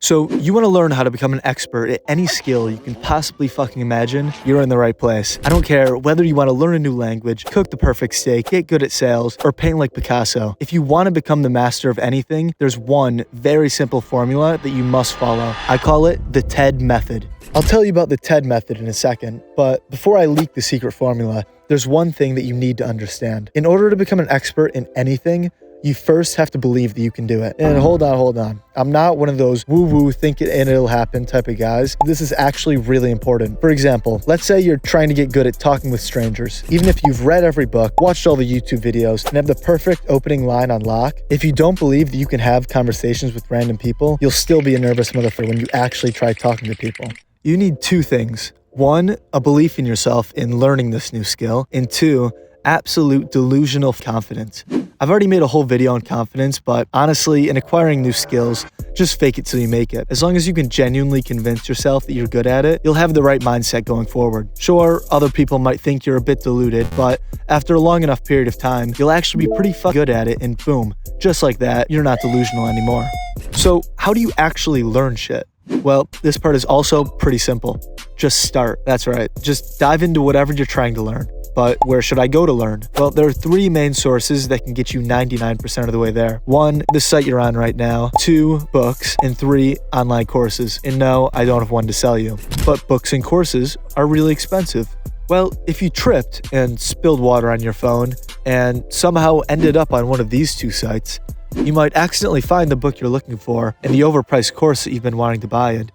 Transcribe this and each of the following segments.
So you want to learn how to become an expert at any skill you can possibly fucking imagine? You're in the right place. I don't care whether you want to learn a new language, cook the perfect steak, get good at sales, or paint like Picasso. If you want to become the master of anything, there's one very simple formula that you must follow. I call it the TED method. I'll tell you about the TED method in a second, but before I leak the secret formula, there's one thing that you need to understand. In order to become an expert in anything, you first have to believe that you can do it. And hold on. I'm not one of those woo-woo, think it and it'll happen type of guys. This is actually really important. For example, let's say you're trying to get good at talking with strangers. Even if you've read every book, watched all the YouTube videos, and have the perfect opening line on lock, if you don't believe that you can have conversations with random people, you'll still be a nervous motherfucker when you actually try talking to people. You need two things. One, a belief in yourself in learning this new skill, and two, absolute delusional confidence. I've already made a whole video on confidence, but honestly, in acquiring new skills, just fake it till you make it. As long as you can genuinely convince yourself that you're good at it, you'll have the right mindset going forward. Sure, other people might think you're a bit deluded, but after a long enough period of time, you'll actually be pretty good at it, and boom, just like that, you're not delusional anymore. So how do you actually learn shit? Well, this part is also pretty simple. Just start. That's right. Just dive into whatever you're trying to learn. But where should I go to learn? Well, there are three main sources that can get you 99% of the way there. One, the site you're on right now. Two, books. And three, online courses. And no, I don't have one to sell you. But books and courses are really expensive. Well, if you tripped and spilled water on your phone and somehow ended up on one of these two sites, you might accidentally find the book you're looking for and the overpriced course that you've been wanting to buy. And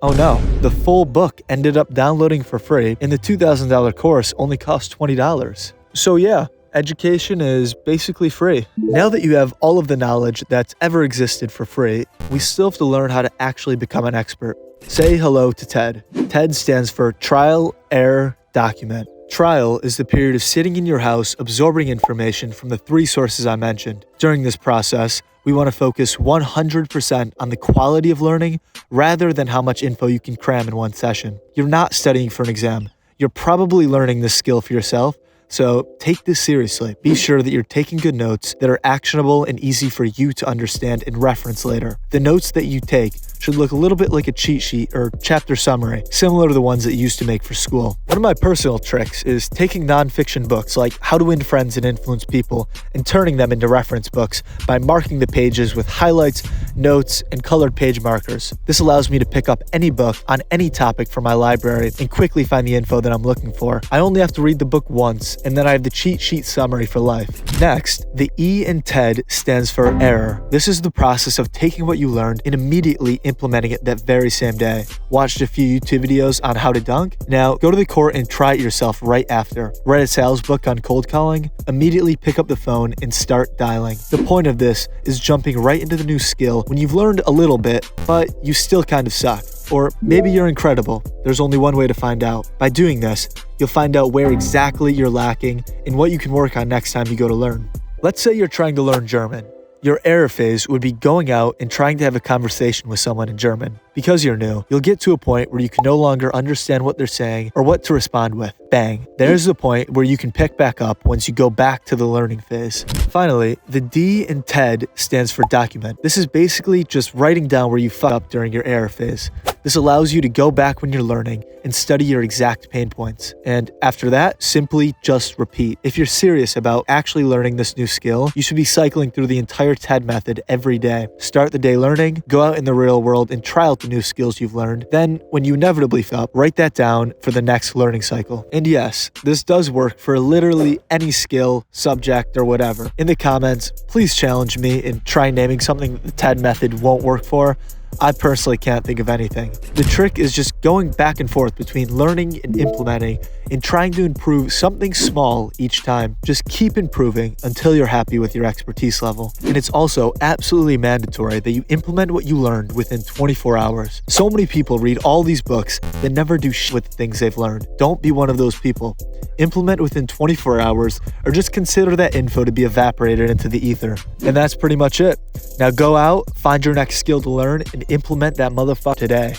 oh no, the full book ended up downloading for free and the $2,000 course only cost $20. So yeah, education is basically free. Now that you have all of the knowledge that's ever existed for free, we still have to learn how to actually become an expert. Say hello to TED. TED stands for Trial, Error, Document. Trial is the period of sitting in your house absorbing information from the three sources I mentioned. During this process, we want to focus 100% on the quality of learning rather than how much info you can cram in one session. You're not studying for an exam. You're probably learning this skill for yourself, so take this seriously. Be sure that you're taking good notes that are actionable and easy for you to understand and reference later. The notes that you take should look a little bit like a cheat sheet or chapter summary, similar to the ones that you used to make for school. One of my personal tricks is taking nonfiction books like How to Win Friends and Influence People and turning them into reference books by marking the pages with highlights, notes, and colored page markers. This allows me to pick up any book on any topic from my library and quickly find the info that I'm looking for. I only have to read the book once, and then I have the cheat sheet summary for life. Next, the E in TED stands for error. This is the process of taking what you learned and immediately implementing it that very same day. Watched a few YouTube videos on how to dunk? Now go to the court and try it yourself right after. Read a sales book on cold calling? Immediately pick up the phone and start dialing. The point of this is jumping right into the new skill when you've learned a little bit, but you still kind of suck. Or maybe you're incredible. There's only one way to find out. By doing this, you'll find out where exactly you're lacking and what you can work on next time you go to learn. Let's say you're trying to learn German. Your error phase would be going out and trying to have a conversation with someone in German. Because you're new, you'll get to a point where you can no longer understand what they're saying or what to respond with. Bang. There's the point where you can pick back up once you go back to the learning phase. Finally, the D in TED stands for document. This is basically just writing down where you fuck up during your error phase. This allows you to go back when you're learning and study your exact pain points. And after that, simply just repeat. If you're serious about actually learning this new skill, you should be cycling through the entire TED method every day. Start the day learning, go out in the real world and try out the new skills you've learned. Then, when you inevitably fuck up, write that down for the next learning cycle. And yes, this does work for literally any skill, subject, or whatever. In the comments, please challenge me and try naming something that the TED method won't work for. I personally can't think of anything. The trick is just going back and forth between learning and implementing and trying to improve something small each time. Just keep improving until you're happy with your expertise level. And it's also absolutely mandatory that you implement what you learned within 24 hours. So many people read all these books that never do shit with the things they've learned. Don't be one of those people. Implement within 24 hours or just consider that info to be evaporated into the ether. And that's pretty much it. Now go out, find your next skill to learn, and implement that motherfucker today.